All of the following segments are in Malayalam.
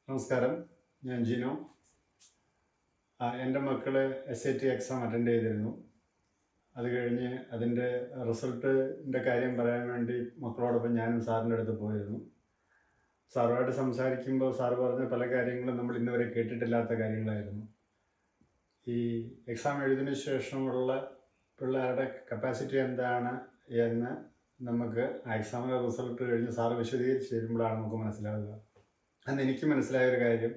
നമസ്കാരം, ഞാൻ ജിനോ. എൻ്റെ മക്കൾ SAT എക്സാം അറ്റൻഡ് ചെയ്തിരുന്നു. അത് കഴിഞ്ഞ് അതിൻ്റെ റിസൾട്ടിൻ്റെ കാര്യം പറയാൻ വേണ്ടി മക്കളോടൊപ്പം ഞാനും സാറിൻ്റെ അടുത്ത് പോയിരുന്നു. സാറുമായിട്ട് സംസാരിക്കുമ്പോൾ സാറ് പറഞ്ഞ പല കാര്യങ്ങളും നമ്മൾ ഇന്നുവരെ കേട്ടിട്ടില്ലാത്ത കാര്യങ്ങളായിരുന്നു. ഈ എക്സാം എഴുതിയതിന് ശേഷമുള്ള പിള്ളേരുടെ കപ്പാസിറ്റി എന്താണ് എന്ന് നമുക്ക് ആ എക്സാമിൻ്റെ റിസൾട്ട് കഴിഞ്ഞ് സാറ് വിശദീകരിച്ച് തരുമ്പോഴാണ് നമുക്ക് മനസ്സിലാവുക. അന്ന് എനിക്ക് മനസ്സിലായൊരു കാര്യം,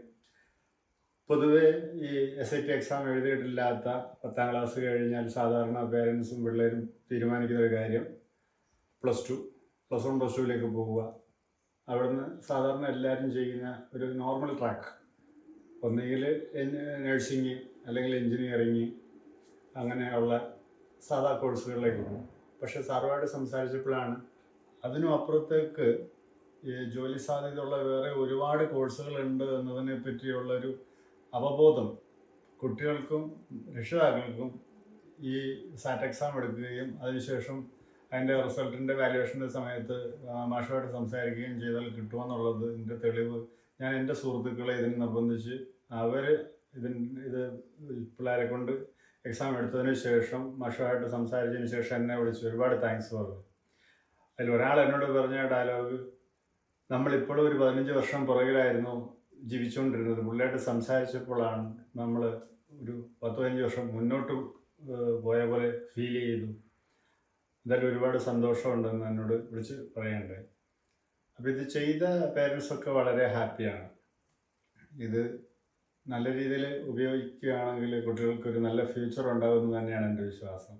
പൊതുവെ ഈ SAT എക്സാം എഴുതിയിട്ടില്ലാത്ത 10ാം ക്ലാസ് കഴിഞ്ഞാൽ സാധാരണ പേരൻസും പിള്ളേരും തീരുമാനിക്കുന്നൊരു കാര്യം +2 +1 +2ലേക്ക് പോവുക. അവിടുന്ന് സാധാരണ എല്ലാവരും ചെയ്യുന്ന ഒരു നോർമൽ ട്രാക്ക്, ഒന്നുകിൽ നഴ്സിംഗ് അല്ലെങ്കിൽ എൻജിനീയറിങ്, അങ്ങനെയുള്ള സാധാ കോഴ്സുകളിലേക്ക് പോകും. പക്ഷേ സാറുമായിട്ട് സംസാരിച്ചപ്പോഴാണ് അതിനും അപ്പുറത്തേക്ക് ഈ ജോലി സാധ്യതയുള്ള വേറെ ഒരുപാട് കോഴ്സുകളുണ്ട് എന്നതിനെ പറ്റിയുള്ളൊരു അവബോധം കുട്ടികൾക്കും രക്ഷിതാക്കൾക്കും ഈ SAT എക്സാം എടുക്കുകയും അതിനുശേഷം അതിൻ്റെ റിസൾട്ടിൻ്റെ വാല്യുവേഷൻ്റെ സമയത്ത് മാഷുമായിട്ട് സംസാരിക്കുകയും ചെയ്താൽ കിട്ടുമെന്നുള്ളതിൻ്റെ തെളിവ് ഞാൻ എൻ്റെ സുഹൃത്തുക്കളെ ഇതിന് നിർബന്ധിച്ച് അവർ ഇത് പിള്ളേരെ കൊണ്ട് എക്സാം എടുത്തതിന് ശേഷം മാഷുമായിട്ട് സംസാരിച്ചതിന് ശേഷം എന്നെ വിളിച്ച് ഒരുപാട് താങ്ക്സ് പറഞ്ഞു. അതിൽ ഒരാൾ എന്നോട് പറഞ്ഞ ഡയലോഗ്, നമ്മളിപ്പോഴും ഒരു 15 വർഷം പുറകിലായിരുന്നു ജീവിച്ചുകൊണ്ടിരുന്നത്, പുള്ളിയായിട്ട് സംസാരിച്ചപ്പോഴാണ് നമ്മൾ ഒരു 10-15 വർഷം മുന്നോട്ട് പോയ പോലെ ഫീൽ ചെയ്തു. എന്തായാലും ഒരുപാട് സന്തോഷമുണ്ടെന്ന് എന്നോട് വിളിച്ച് പറയണ്ടേ. അപ്പോൾ ഇത് ചെയ്ത പേരൻസൊക്കെ വളരെ ഹാപ്പിയാണ്. ഇത് നല്ല രീതിയിൽ ഉപയോഗിക്കുകയാണെങ്കിൽ കുട്ടികൾക്കൊരു നല്ല ഫ്യൂച്ചർ ഉണ്ടാകുമെന്ന് തന്നെയാണ് എൻ്റെ വിശ്വാസം.